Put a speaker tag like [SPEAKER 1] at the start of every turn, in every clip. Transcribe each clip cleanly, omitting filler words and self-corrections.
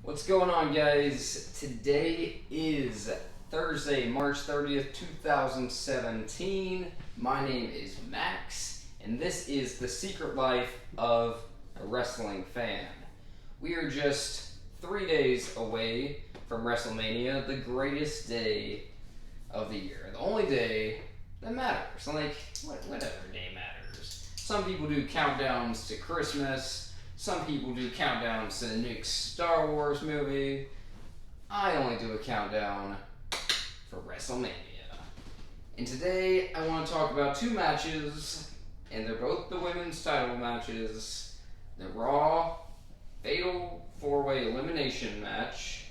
[SPEAKER 1] What's going on, guys? Today is Thursday, March 30th, 2017. My name is Max, and this is The Secret Life of a Wrestling Fan. We are just 3 days away from Wrestlemania, the greatest day of the year. The only day that matters. Like, whatever day matters. Some people do countdowns to Christmas. Some people do countdowns to the next Star Wars movie. I only do a countdown for WrestleMania. And today I want to talk about two matches, and they're both the women's title matches. The Raw Fatal 4-Way Elimination match,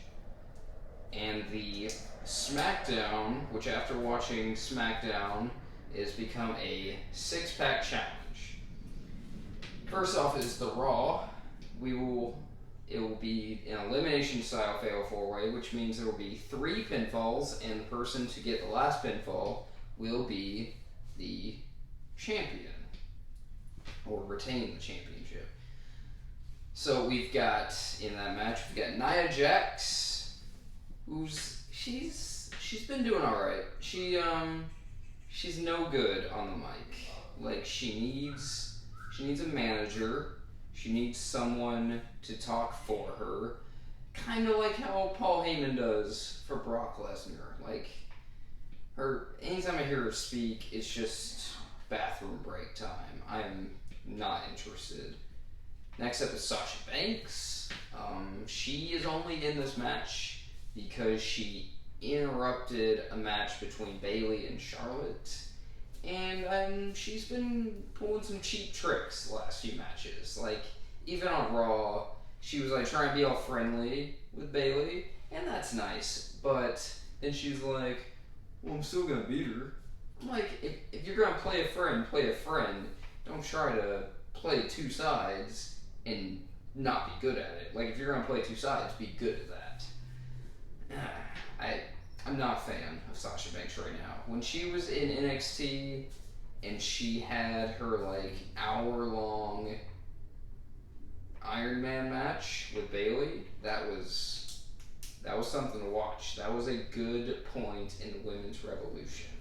[SPEAKER 1] and the SmackDown, which after watching SmackDown has become a 6-pack challenge. First off is the Raw. It will be an elimination style fatal 4-way, which means there will be 3 pinfalls, and the person to get the last pinfall will be the champion, or retain the championship. So we've got, in that match, we've got Nia Jax, she's been doing alright. She's no good on the mic. Like, she needs a manager. She needs someone to talk for her. Kind of like how Paul Heyman does for Brock Lesnar. Like, anytime I hear her speak, it's just bathroom break time. I'm not interested. Next up is Sasha Banks. She is only in this match because she interrupted a match between Bayley and Charlotte. And she's been pulling some cheap tricks the last few matches. Like, even on Raw, she was like trying to be all friendly with Bayley, and that's nice. But then she's like, well, I'm still gonna beat her. I'm like, if you're gonna play a friend, play a friend. Don't try to play two sides and not be good at it. Like, if you're gonna play two sides, be good at that. I'm not a fan of Sasha Banks right now. When she was in NXT and she had her like hour-long Iron Man match with Bayley, that was something to watch. That was a good point in the women's revolution.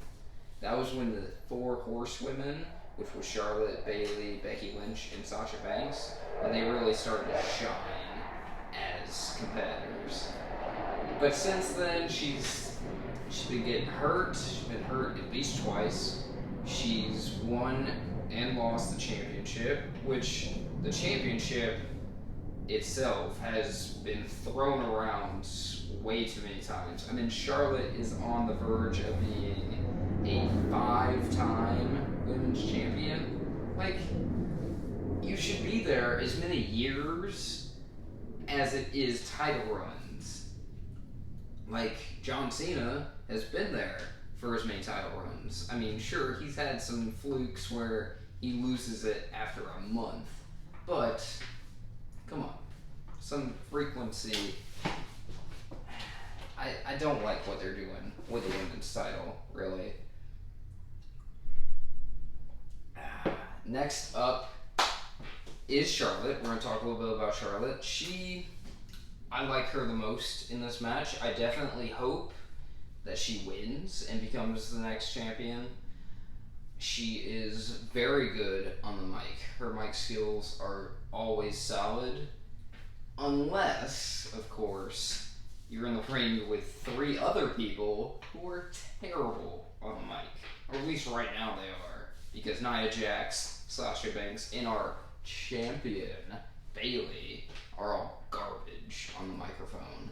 [SPEAKER 1] That was when the 4 horsewomen, which was Charlotte, Bayley, Becky Lynch, and Sasha Banks, when they really started to shine as competitors. But since then, she's been getting hurt. She's been hurt at least twice. She's won and lost the championship, which the championship itself has been thrown around way too many times. I mean, Charlotte is on the verge of being a 5-time women's champion. Like, you should be there as many years as it is title runs. Like, John Cena has been there for as many title runs. I mean, sure, he's had some flukes where he loses it after a month, but come on, some frequency. I don't like what they're doing with the women's title, really. Next up is Charlotte. We're going to talk a little bit about Charlotte. I like her the most in this match. I definitely hope that she wins and becomes the next champion. She is very good on the mic. Her mic skills are always solid. Unless, of course, you're in the ring with 3 other people who are terrible on the mic. Or at least right now they are. Because Nia Jax, Sasha Banks, and our champion, Bayley, are all garbage on the microphone.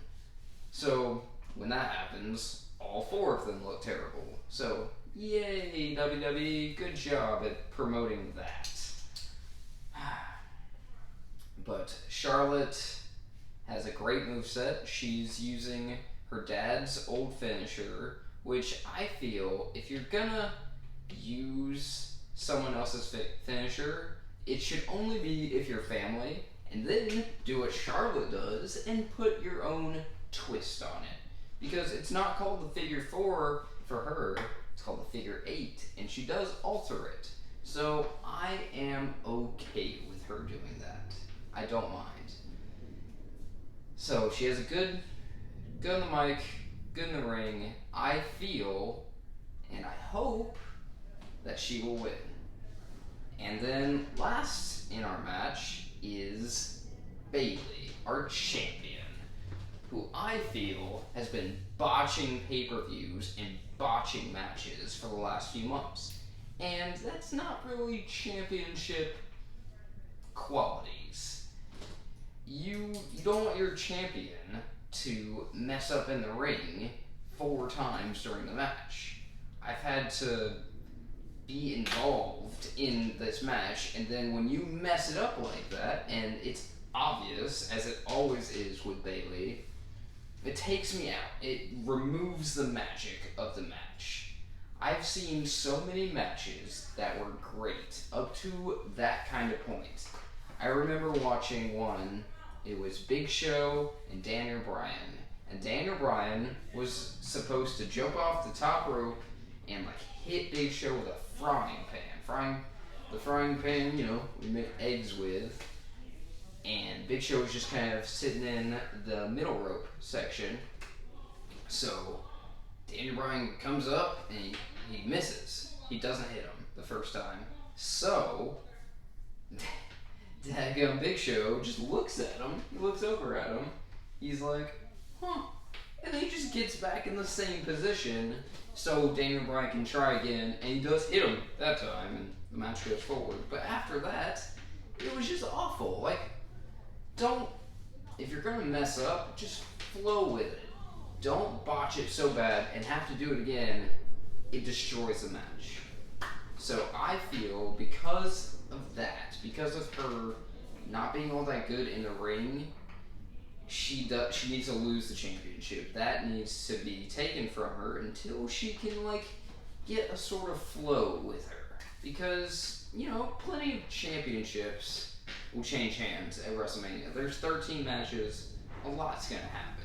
[SPEAKER 1] So, when that happens, all 4 of them look terrible. So, yay, WWE, good job at promoting that. But Charlotte has a great moveset. She's using her dad's old finisher, which I feel, if you're gonna use someone else's finisher, it should only be if you're family, and then do what Charlotte does and put your own twist on it. Because it's not called the figure 4 for her, it's called the figure 8, and she does alter it. So I am am okay with her doing that. I don't mind. So she has a good on the mic, good in the ring. I feel and I hope that she will win. And then last in our match is Bayley, our champion, who I feel has been botching pay-per-views and botching matches for the last few months. And that's not really championship qualities. You don't want your champion to mess up in the ring 4 times during the match. I've had to be involved in this match, and then when you mess it up like that, and it's obvious, as it always is with Bayley, it takes me out. It removes the magic of the match. I've seen so many matches that were great up to that kind of point. I remember watching one, it was Big Show and Daniel Bryan. And Daniel Bryan was supposed to jump off the top rope and like hit Big Show with a frying pan. The frying pan, you know, we make eggs with. And Big Show was just kind of sitting in the middle rope section. So Daniel Bryan comes up and he misses. He doesn't hit him the first time. So Dadgum Big Show just looks at him. He looks over at him. He's like, huh. And then he just gets back in the same position so Daniel Bryan can try again. And he does hit him that time, and the match goes forward. But after that, it was just awful. Like, if you're going to mess up, just flow with it. Don't botch it so bad and have to do it again. It destroys the match. So I feel because of that, because of her not being all that good in the ring, she needs to lose the championship. That needs to be taken from her until she can like get a sort of flow with her. Because, you know, plenty of championships will change hands at WrestleMania. There's 13 matches, a lot's gonna happen.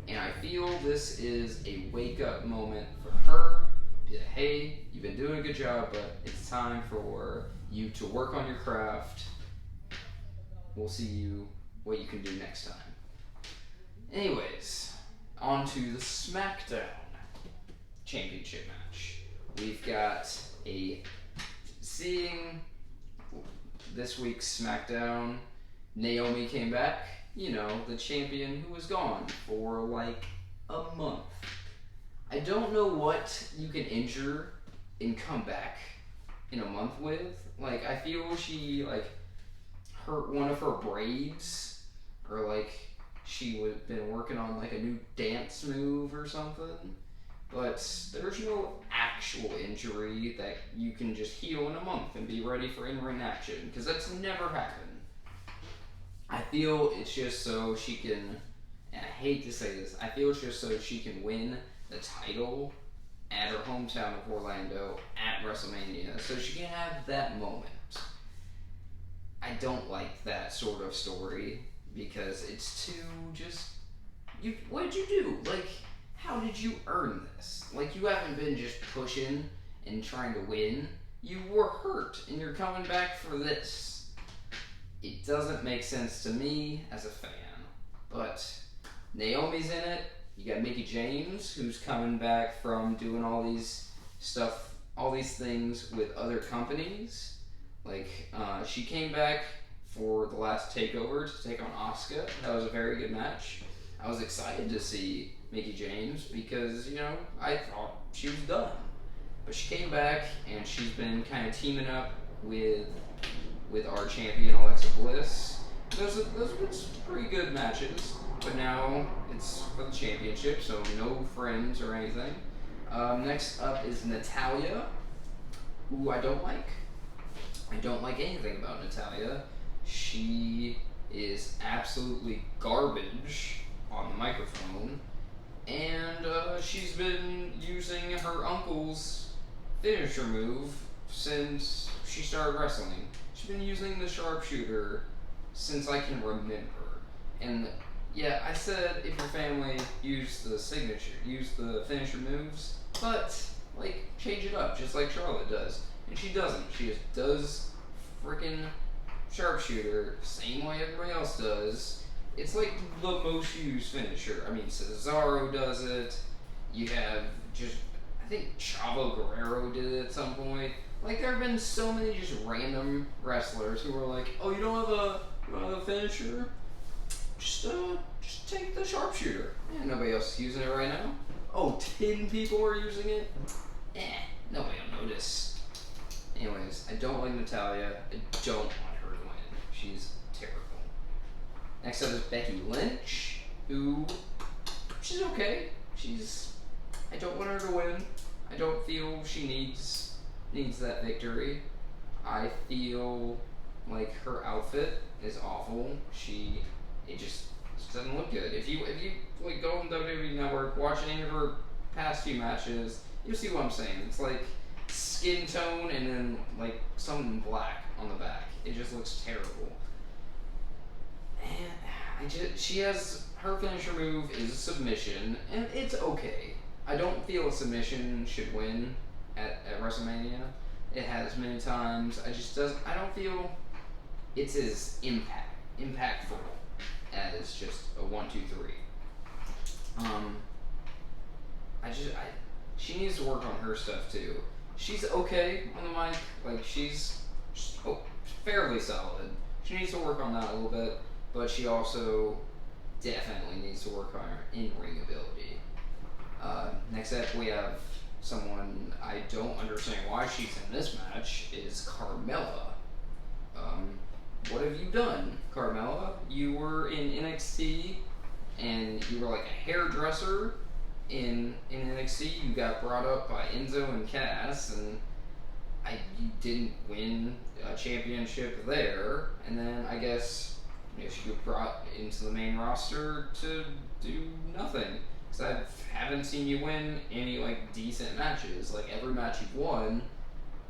[SPEAKER 1] And I feel this is a wake-up moment for her. Be like, hey, you've been doing a good job, but it's time for you to work on your craft. We'll see what you can do next time. Anyways, on to the SmackDown Championship match. We've got seeing this week's SmackDown, Naomi came back, you know, the champion who was gone for like a month. I don't know what you can injure and come back in a month with. Like, I feel she, like, hurt one of her braids, or, like, she would have been working on, like, a new dance move or something. But there's no actual injury that you can just heal in a month and be ready for in-ring action, because that's never happened. I feel it's just so she can, and I hate to say this, I feel it's just so she can win the title at her hometown of Orlando at WrestleMania, so she can have that moment. I don't like that sort of story because it's too just, what did you do? Like, how did you earn this? Like, you haven't been just pushing and trying to win. You were hurt and you're coming back for this. It doesn't make sense to me as a fan, but Naomi's in it. You got Mickie James, who's coming back from doing all these things with other companies. Like, she came back for the last takeover to take on Asuka. That was a very good match. I was excited to see Mickie James because, you know, I thought she was done. But she came back and she's been kind of teaming up with our champion Alexa Bliss. Those have been pretty good matches. But now it's for the championship, so no friends or anything. Next up is Natalya, who I don't like. I don't like anything about Natalya. She is absolutely garbage on the microphone, and she's been using her uncle's finisher move since she started wrestling. She's been using the sharpshooter since I can remember. And yeah, I said if your family use the finisher moves, but like change it up, just like Charlotte does. And she doesn't. She just does freaking sharpshooter same way everybody else does. it's like the most used finisher. I mean, Cesaro does it. You have I think Chavo Guerrero did it at some point. Like, there have been so many just random wrestlers who are like, oh, you don't have a finisher? Just take the sharpshooter. Yeah, nobody else is using it right now. Oh, 10 people are using it? Nobody will notice. Anyways, I don't like Natalya. I don't want her to win. She's terrible. Next up is Becky Lynch, who, she's okay. I don't want her to win. I don't feel she needs that victory. I feel like her outfit is awful. It just doesn't look good. If you like go on WWE Network, watch any of her past few matches, you'll see what I'm saying. It's like skin tone and then like something black on the back. It just looks terrible. And her finisher move is a submission, and it's okay. I don't feel a submission should win at WrestleMania. It has many times. I don't feel it's as impactful as just a 1, 2, 3. She needs to work on her stuff too. She's okay on the mic. Like, she's fairly solid. She needs to work on that a little bit, but she also definitely needs to work on her in-ring ability. Next up, we have someone I don't understand why she's in this match, is Carmella. What have you done, Carmella? You were in NXT, and you were like a hairdresser in NXT. You got brought up by Enzo and Cass, and you didn't win a championship there. And then I guess you got brought into the main roster to do nothing. Because I haven't seen you win any like decent matches. Like, every match you've won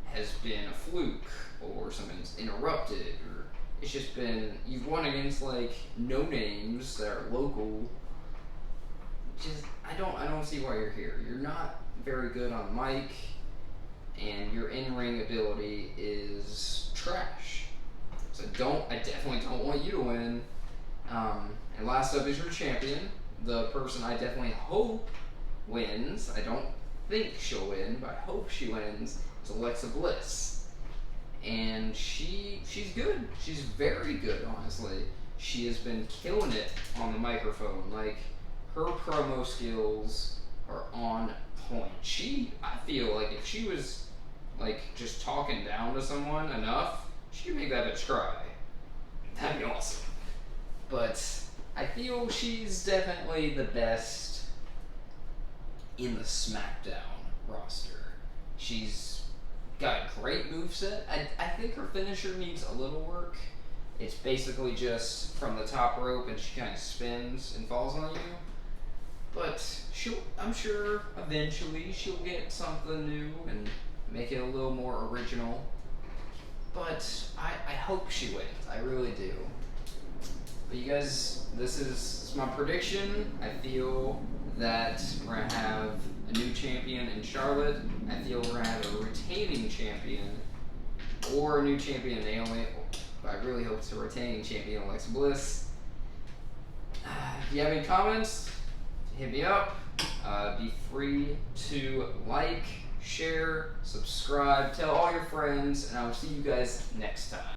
[SPEAKER 1] has been a fluke, or something's interrupted, or it's just been, you've won against like no names that are local. I don't see why you're here. You're not very good on mic, and your in-ring ability is trash. So I definitely don't want you to win. And last up is your champion, the person I definitely hope wins. I don't think she'll win, but I hope she wins. It's Alexa Bliss. And she's good. She's very good, honestly. She has been killing it on the microphone. Like, her promo skills are on point. I feel like if she was like just talking down to someone enough, she could make that bitch cry. That'd be awesome. But I feel she's definitely the best in the SmackDown roster. She's got a great moveset. I think her finisher needs a little work. It's basically just from the top rope and she kind of spins and falls on you. But I'm sure eventually she'll get something new and make it a little more original. But I hope she wins. I really do. But you guys, this is my prediction. I feel that we're going to have a new champion in Charlotte. I feel we're going to have a retaining champion or a new champion in Naomi. But I really hope it's a retaining champion, Alexa Bliss. If you have any comments, hit me up. Be free to like, share, subscribe, tell all your friends, and I will see you guys next time.